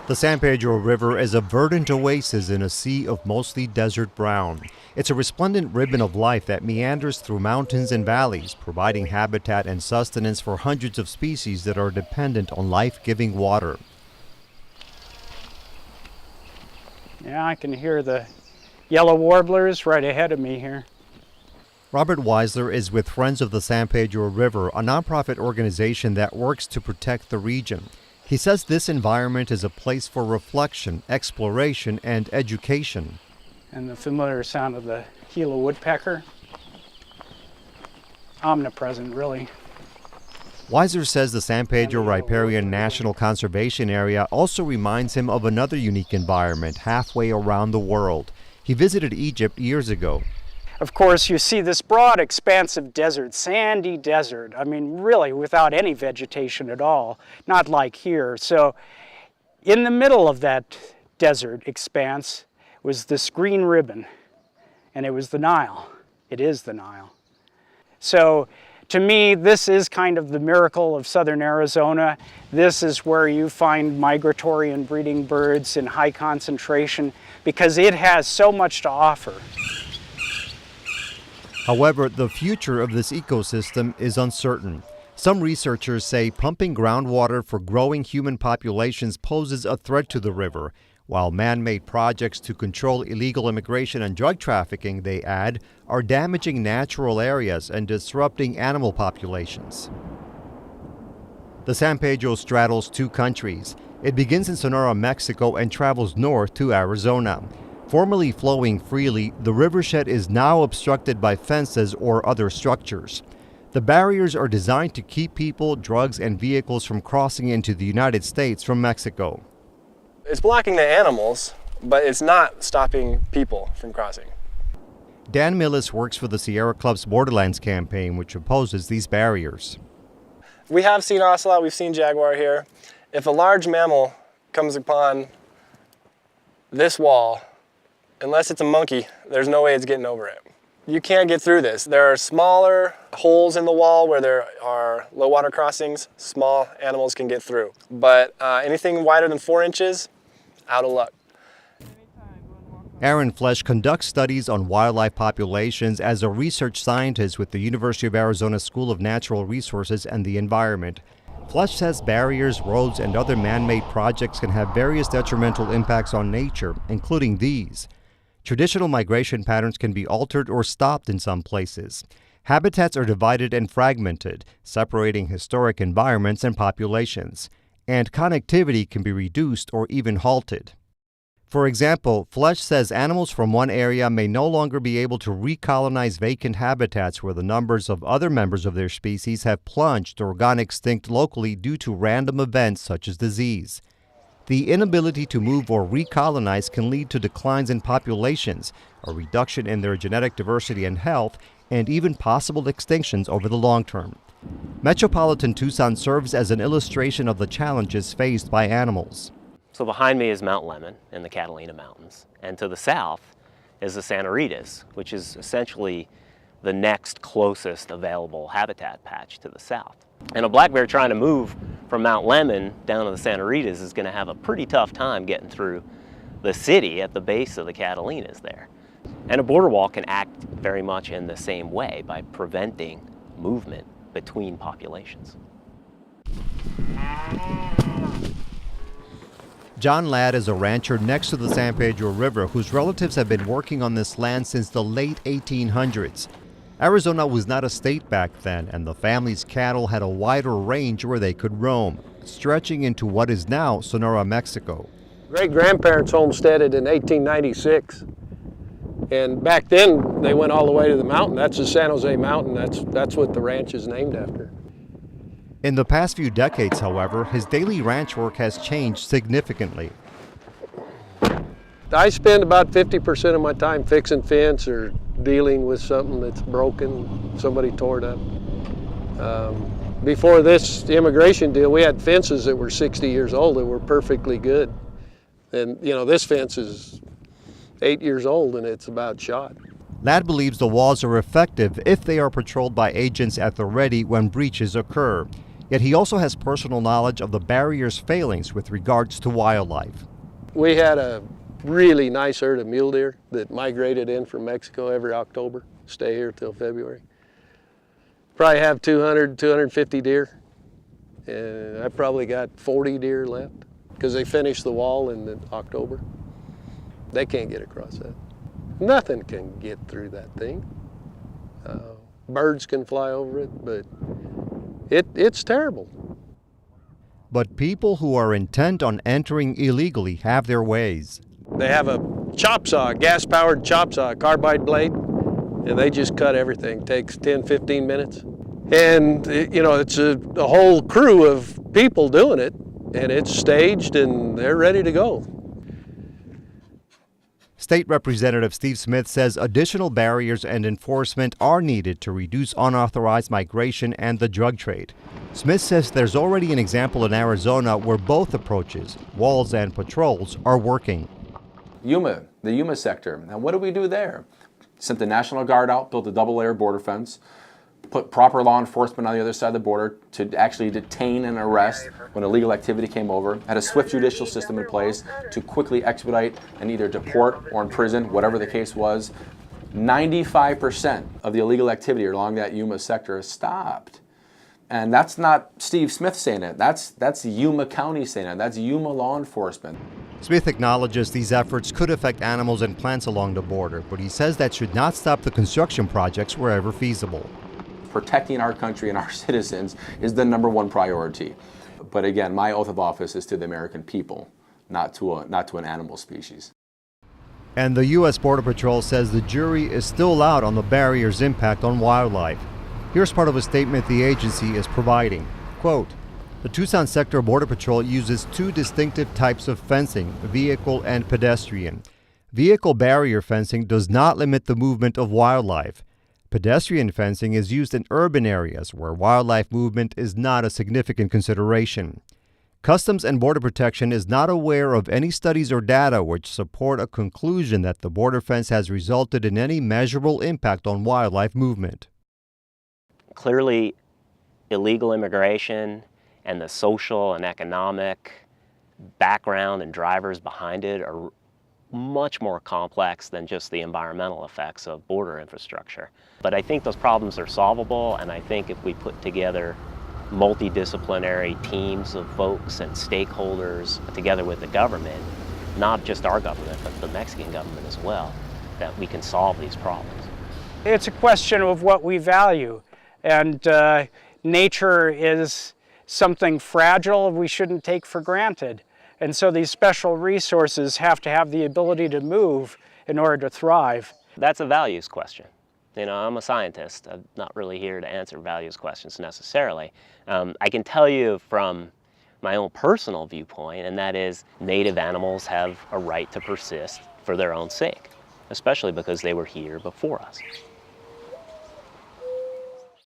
The San Pedro River is a verdant oasis in a sea of mostly desert brown. It's a resplendent ribbon of life that meanders through mountains and valleys, providing habitat and sustenance for hundreds of species that are dependent on life-giving water. Yeah, I can hear the yellow warblers right ahead of me here. Robert Weisler is with Friends of the San Pedro River, a nonprofit organization that works to protect the region. He says this environment is a place for reflection, exploration, and education. And the familiar sound of the Gila woodpecker. Omnipresent, really. Weiser says the San Pedro Riparian National Conservation Area also reminds him of another unique environment halfway around the world. He visited Egypt years ago. Of course, you see this broad expanse of desert, sandy desert. I mean, really without any vegetation at all, not like here. So in the middle of that desert expanse was this green ribbon, and it was the Nile. It is the Nile. So to me, this is kind of the miracle of southern Arizona. This is where you find migratory and breeding birds in high concentration because it has so much to offer. However, the future of this ecosystem is uncertain. Some researchers say pumping groundwater for growing human populations poses a threat to the river, while man-made projects to control illegal immigration and drug trafficking, they add, are damaging natural areas and disrupting animal populations. The San Pedro straddles two countries. It begins in Sonora, Mexico, and travels north to Arizona. Formerly flowing freely, the rivershed is now obstructed by fences or other structures. The barriers are designed to keep people, drugs, and vehicles from crossing into the United States from Mexico. It's blocking the animals, but it's not stopping people from crossing. Dan Millis works for the Sierra Club's Borderlands campaign, which opposes these barriers. We have seen ocelot, we've seen jaguar here. If a large mammal comes upon this wall, unless it's a monkey, there's no way it's getting over it. You can't get through this. There are smaller holes in the wall where there are low water crossings. Small animals can get through. But anything wider than 4 inches, out of luck. Aaron Flesch conducts studies on wildlife populations as a research scientist with the University of Arizona School of Natural Resources and the Environment. Flesch says barriers, roads, and other man-made projects can have various detrimental impacts on nature, including these. Traditional migration patterns can be altered or stopped in some places. Habitats are divided and fragmented, separating historic environments and populations. And connectivity can be reduced or even halted. For example, Flesch says animals from one area may no longer be able to recolonize vacant habitats where the numbers of other members of their species have plunged or gone extinct locally due to random events such as disease. The inability to move or recolonize can lead to declines in populations, a reduction in their genetic diversity and health, and even possible extinctions over the long term. Metropolitan Tucson serves as an illustration of the challenges faced by animals. So behind me is Mount Lemmon in the Catalina Mountains, and to the south is the Santa Ritas, which is essentially the next closest available habitat patch to the south. And a black bear trying to move from Mount Lemmon down to the Santa Ritas is going to have a pretty tough time getting through the city at the base of the Catalinas there. And a border wall can act very much in the same way by preventing movement between populations. John Ladd is a rancher next to the San Pedro River whose relatives have been working on this land since the late 1800s. Arizona was not a state back then, and the family's cattle had a wider range where they could roam, stretching into what is now Sonora, Mexico. Great-grandparents homesteaded in 1896, and back then they went all the way to the mountain. That's the San Jose Mountain. That's what the ranch is named after. In the past few decades, however, his daily ranch work has changed significantly. I spend about 50% of my time fixing fence or dealing with something that's broken, somebody tore it up. Before this immigration deal, we had fences that were 60 years old that were perfectly good. And you know, this fence is 8 years old and it's about shot. Ladd believes the walls are effective if they are patrolled by agents at the ready when breaches occur. Yet he also has personal knowledge of the barrier's failings with regards to wildlife. We had a really nice herd of mule deer that migrated in from Mexico every October, stay here till February. Probably have 200, 250 deer. And I probably got 40 deer left because they finished the wall in October. They can't get across that. Nothing can get through that thing. Birds can fly over it, but it's terrible. But people who are intent on entering illegally have their ways. They have a chop saw, a gas-powered chop saw, a carbide blade, and they just cut everything. Takes 10, 15 minutes. And, you know, it's a whole crew of people doing it, and it's staged and they're ready to go. State Representative Steve Smith says additional barriers and enforcement are needed to reduce unauthorized migration and the drug trade. Smith says there's already an example in Arizona where both approaches, walls and patrols, are working. the Yuma sector. And what do we do there? Sent the National Guard out, built a double-layer border fence, put proper law enforcement on the other side of the border to actually detain and arrest when illegal activity came over, had a swift judicial system in place to quickly expedite and either deport or imprison, whatever the case was. 95% of the illegal activity along that Yuma sector is stopped. And that's not Steve Smith saying it, that's Yuma County saying it, that's Yuma law enforcement. Smith acknowledges these efforts could affect animals and plants along the border, but he says that should not stop the construction projects wherever feasible. Protecting our country and our citizens is the #1 priority. But again, my oath of office is to the American people, not to an animal species. And the U.S. Border Patrol says the jury is still out on the barrier's impact on wildlife. Here's part of a statement the agency is providing. Quote, the Tucson Sector Border Patrol uses two distinctive types of fencing, vehicle and pedestrian. Vehicle barrier fencing does not limit the movement of wildlife. Pedestrian fencing is used in urban areas where wildlife movement is not a significant consideration. Customs and Border Protection is not aware of any studies or data which support a conclusion that the border fence has resulted in any measurable impact on wildlife movement. Clearly, illegal immigration and the social and economic background and drivers behind it are much more complex than just the environmental effects of border infrastructure. But I think those problems are solvable, and I think if we put together multidisciplinary teams of folks and stakeholders together with the government, not just our government, but the Mexican government as well, that we can solve these problems. It's a question of what we value, and nature is something fragile we shouldn't take for granted. And so these special resources have to have the ability to move in order to thrive. That's a values question. You know, I'm a scientist. I'm not really here to answer values questions necessarily. I can tell you from my own personal viewpoint, and that is native animals have a right to persist for their own sake, especially because they were here before us.